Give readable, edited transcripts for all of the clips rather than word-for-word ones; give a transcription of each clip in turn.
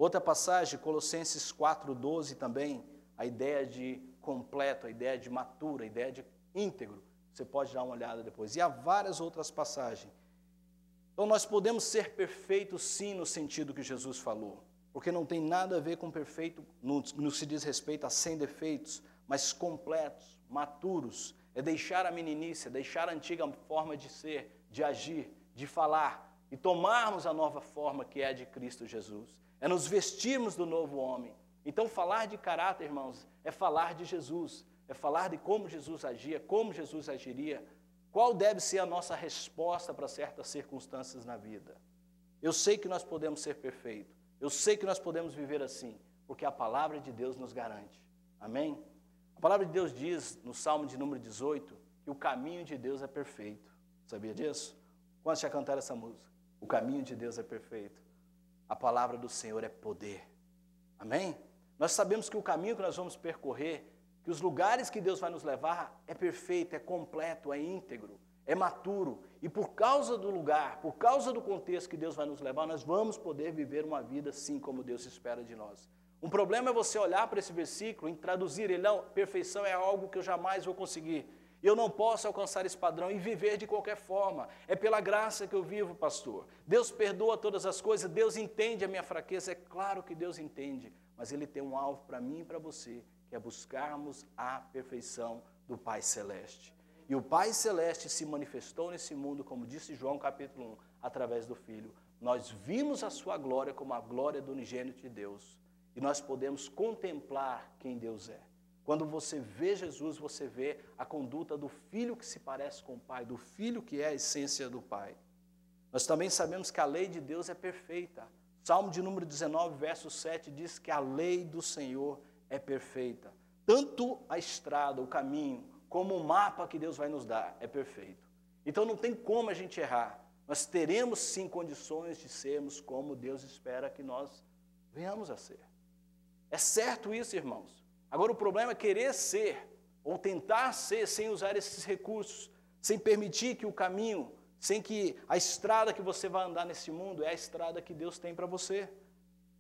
Outra passagem, Colossenses 4:12 também, a ideia de completo, a ideia de maturo, a ideia de íntegro. Você pode dar uma olhada depois. E há várias outras passagens. Então nós podemos ser perfeitos sim no sentido que Jesus falou, porque não tem nada a ver com perfeito no que se diz respeito a sem defeitos, mas completos, maturos. É deixar a meninice, é deixar a antiga forma de ser, de agir, de falar e tomarmos a nova forma que é a de Cristo Jesus. É nos vestirmos do novo homem. Então falar de caráter, irmãos, é falar de Jesus, é falar de como Jesus agia, como Jesus agiria, qual deve ser a nossa resposta para certas circunstâncias na vida. Eu sei que nós podemos ser perfeitos, eu sei que nós podemos viver assim, porque a palavra de Deus nos garante. Amém? A palavra de Deus diz, no Salmo de número 18, que o caminho de Deus é perfeito. Sabia disso? Quantos já cantaram essa música? O caminho de Deus é perfeito. A palavra do Senhor é poder. Amém? Nós sabemos que o caminho que nós vamos percorrer, que os lugares que Deus vai nos levar é perfeito, é completo, é íntegro, é maturo. E por causa do lugar, por causa do contexto que Deus vai nos levar, nós vamos poder viver uma vida assim como Deus espera de nós. Um problema é você olhar para esse versículo e traduzir ele, não, perfeição é algo que eu jamais vou conseguir. Eu não posso alcançar esse padrão e viver de qualquer forma. É pela graça que eu vivo, pastor. Deus perdoa todas as coisas, Deus entende a minha fraqueza. É claro que Deus entende, mas Ele tem um alvo para mim e para você, que é buscarmos a perfeição do Pai Celeste. E o Pai Celeste se manifestou nesse mundo, como disse João capítulo 1, através do Filho. Nós vimos a sua glória como a glória do unigênito de Deus. E nós podemos contemplar quem Deus é. Quando você vê Jesus, você vê a conduta do Filho que se parece com o Pai, do Filho que é a essência do Pai. Nós também sabemos que a lei de Deus é perfeita. Salmo de número 19, verso 7, diz que a lei do Senhor é perfeita. Tanto a estrada, o caminho, como o mapa que Deus vai nos dar é perfeito. Então não tem como a gente errar. Nós teremos sim condições de sermos como Deus espera que nós venhamos a ser. É certo isso, irmãos. Agora o problema é querer ser, ou tentar ser, sem usar esses recursos, sem permitir que o caminho, sem que a estrada que você vai andar nesse mundo é a estrada que Deus tem para você.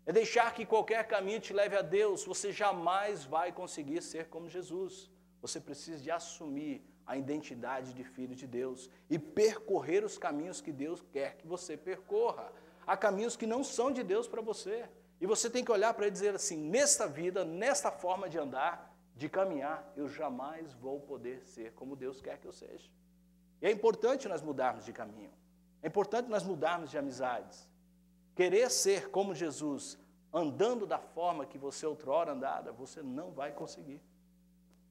É deixar que qualquer caminho te leve a Deus, você jamais vai conseguir ser como Jesus. Você precisa de assumir a identidade de filho de Deus e percorrer os caminhos que Deus quer que você percorra. Há caminhos que não são de Deus para você. E você tem que olhar para ele e dizer assim, nesta vida, nesta forma de andar, de caminhar, eu jamais vou poder ser como Deus quer que eu seja. E é importante nós mudarmos de caminho. É importante nós mudarmos de amizades. Querer ser como Jesus, andando da forma que você outrora andava, você não vai conseguir.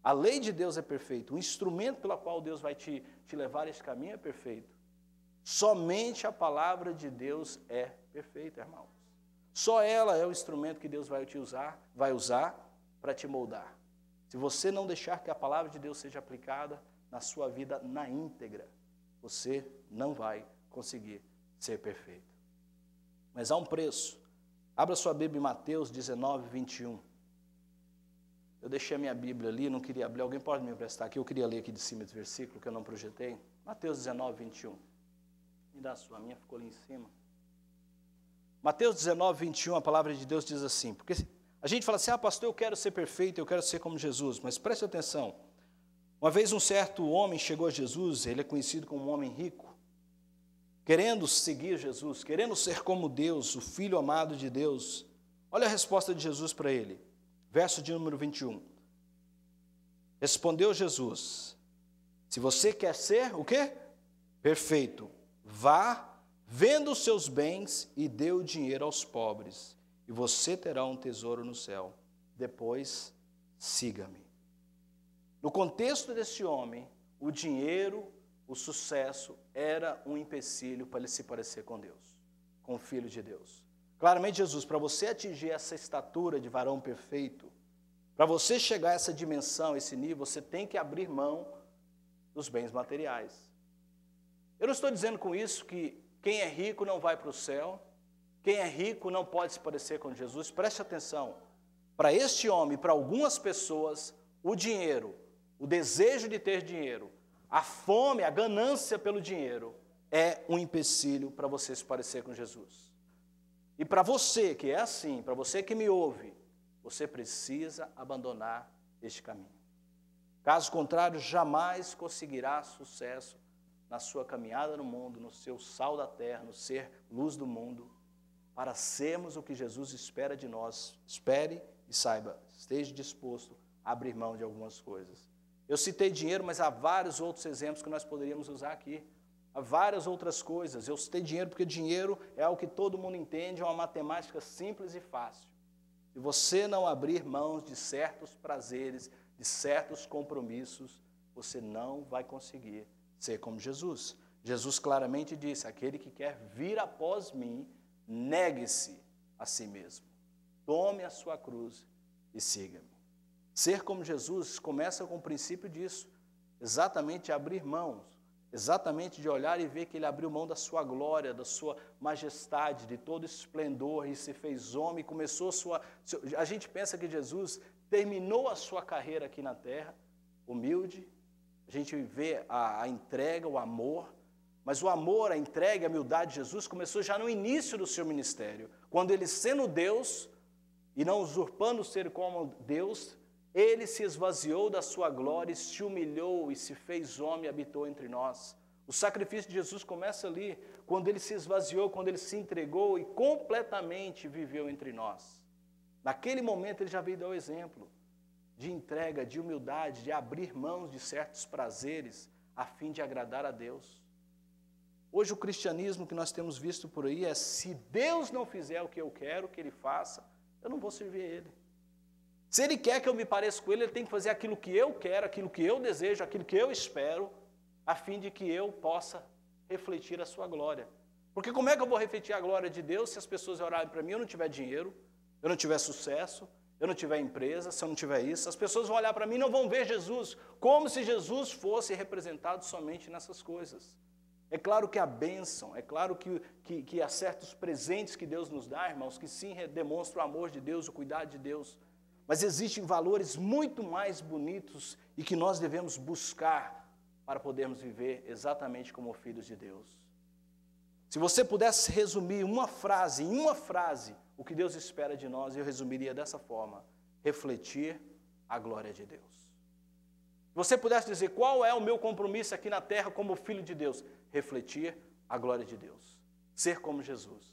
A lei de Deus é perfeita, o instrumento pelo qual Deus vai te levar a esse caminho é perfeito. Somente a palavra de Deus é perfeita, irmãos. Só ela é o instrumento que Deus vai usar para te moldar. Se você não deixar que a palavra de Deus seja aplicada na sua vida na íntegra, você não vai conseguir ser perfeito. Mas há um preço. Abra sua Bíblia em Mateus 19, 21. Eu deixei a minha Bíblia ali, não queria abrir. Alguém pode me emprestar aqui? Eu queria ler aqui de cima esse versículo que eu não projetei. Mateus 19, 21. Me dá a sua, a minha ficou ali em cima. Mateus 19, 21, a palavra de Deus diz assim, porque a gente fala assim, pastor, eu quero ser perfeito, eu quero ser como Jesus, mas preste atenção. Uma vez um certo homem chegou a Jesus, ele é conhecido como um homem rico, querendo seguir Jesus, querendo ser como Deus, o Filho amado de Deus. Olha a resposta de Jesus para ele, verso de número 21. Respondeu Jesus, se você quer ser, o quê? Perfeito, vá, venda os seus bens e dê o dinheiro aos pobres, e você terá um tesouro no céu. Depois, siga-me. No contexto desse homem, o dinheiro, o sucesso, era um empecilho para ele se parecer com Deus, com o Filho de Deus. Claramente, Jesus, para você atingir essa estatura de varão perfeito, para você chegar a essa dimensão, esse nível, você tem que abrir mão dos bens materiais. Eu não estou dizendo com isso que quem é rico não vai para o céu, quem é rico não pode se parecer com Jesus. Preste atenção, para este homem, para algumas pessoas, o dinheiro, o desejo de ter dinheiro, a fome, a ganância pelo dinheiro, é um empecilho para você se parecer com Jesus. E para você que é assim, para você que me ouve, você precisa abandonar este caminho. Caso contrário, jamais conseguirá sucesso na sua caminhada no mundo, no seu sal da terra, no ser luz do mundo, para sermos o que Jesus espera de nós. Espere e saiba, esteja disposto a abrir mão de algumas coisas. Eu citei dinheiro, mas há vários outros exemplos que nós poderíamos usar aqui. Há várias outras coisas. Eu citei dinheiro porque dinheiro é algo que todo mundo entende, é uma matemática simples e fácil. Se você não abrir mãos de certos prazeres, de certos compromissos, você não vai conseguir ser como Jesus. Jesus claramente disse, aquele que quer vir após mim, negue-se a si mesmo. Tome a sua cruz e siga-me. Ser como Jesus começa com o princípio disso, exatamente abrir mãos, exatamente de olhar e ver que ele abriu mão da sua glória, da sua majestade, de todo esplendor, e se fez homem, começou a gente pensa que Jesus terminou a sua carreira aqui na terra, humilde, a gente vê a entrega, o amor, mas o amor, a entrega, a humildade de Jesus começou já no início do seu ministério, quando ele sendo Deus, e não usurpando o ser como Deus, ele se esvaziou da sua glória, se humilhou e se fez homem e habitou entre nós. O sacrifício de Jesus começa ali, quando ele se esvaziou, quando ele se entregou e completamente viveu entre nós. Naquele momento ele já veio dar o exemplo de entrega, de humildade, de abrir mãos de certos prazeres, a fim de agradar a Deus. Hoje o cristianismo que nós temos visto por aí é, se Deus não fizer o que eu quero que ele faça, eu não vou servir a ele. Se ele quer que eu me pareça com ele, ele tem que fazer aquilo que eu quero, aquilo que eu desejo, aquilo que eu espero, a fim de que eu possa refletir a sua glória. Porque como é que eu vou refletir a glória de Deus se as pessoas orarem para mim, eu não tiver dinheiro, eu não tiver sucesso, eu não tiver empresa, se eu não tiver isso, as pessoas vão olhar para mim e não vão ver Jesus, como se Jesus fosse representado somente nessas coisas. É claro que a bênção, é claro que há certos presentes que Deus nos dá, irmãos, que sim demonstram o amor de Deus, o cuidado de Deus. Mas existem valores muito mais bonitos e que nós devemos buscar para podermos viver exatamente como filhos de Deus. Se você pudesse resumir em uma frase, o que Deus espera de nós, eu resumiria dessa forma: refletir a glória de Deus. Se você pudesse dizer qual é o meu compromisso aqui na terra como filho de Deus, refletir a glória de Deus, ser como Jesus.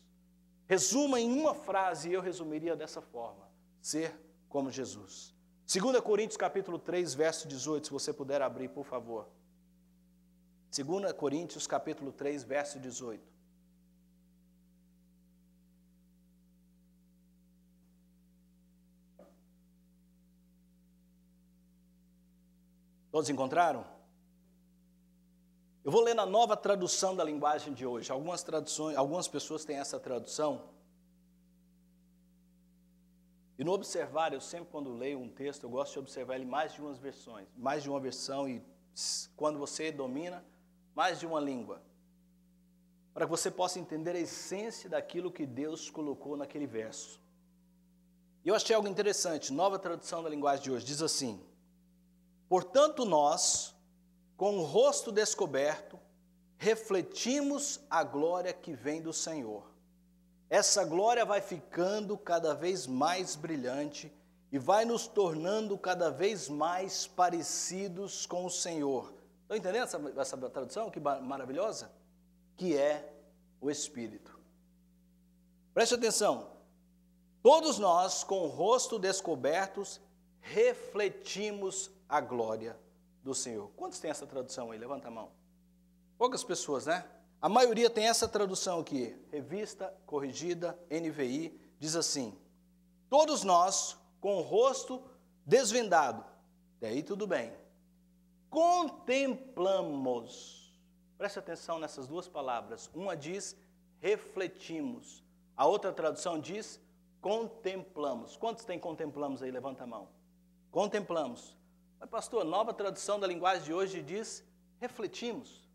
Resuma em uma frase e eu resumiria dessa forma: ser como Jesus. 2 Coríntios capítulo 3, verso 18, se você puder abrir, por favor. 2 Coríntios capítulo 3, verso 18. Todos encontraram? Eu vou ler na nova tradução da linguagem de hoje. Algumas pessoas têm essa tradução. E no observar, eu sempre quando leio um texto, eu gosto de observar ele mais de umas versões, mais de uma versão, e quando você domina, mais de uma língua, para que você possa entender a essência daquilo que Deus colocou naquele verso. E eu achei algo interessante, nova tradução da linguagem de hoje, diz assim: portanto nós, com o rosto descoberto, refletimos a glória que vem do Senhor. Essa glória vai ficando cada vez mais brilhante e vai nos tornando cada vez mais parecidos com o Senhor. Estão entendendo essa tradução? Que maravilhosa? Que é o Espírito. Preste atenção. Todos nós, com o rosto descobertos, refletimos a glória do Senhor. Quantos têm essa tradução aí? Levanta a mão. Poucas pessoas, né? A maioria tem essa tradução aqui, Revista Corrigida, NVI, diz assim: todos nós, com o rosto desvendado, daí tudo bem, contemplamos, preste atenção nessas duas palavras, uma diz refletimos, a outra tradução diz contemplamos. Quantos tem contemplamos aí? Levanta a mão. Contemplamos. Mas pastor, a nova tradução da linguagem de hoje diz refletimos.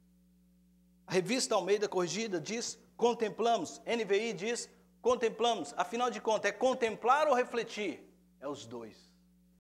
A Revista Almeida Corrigida diz contemplamos, NVI diz contemplamos. Afinal de contas, é contemplar ou refletir? É os dois.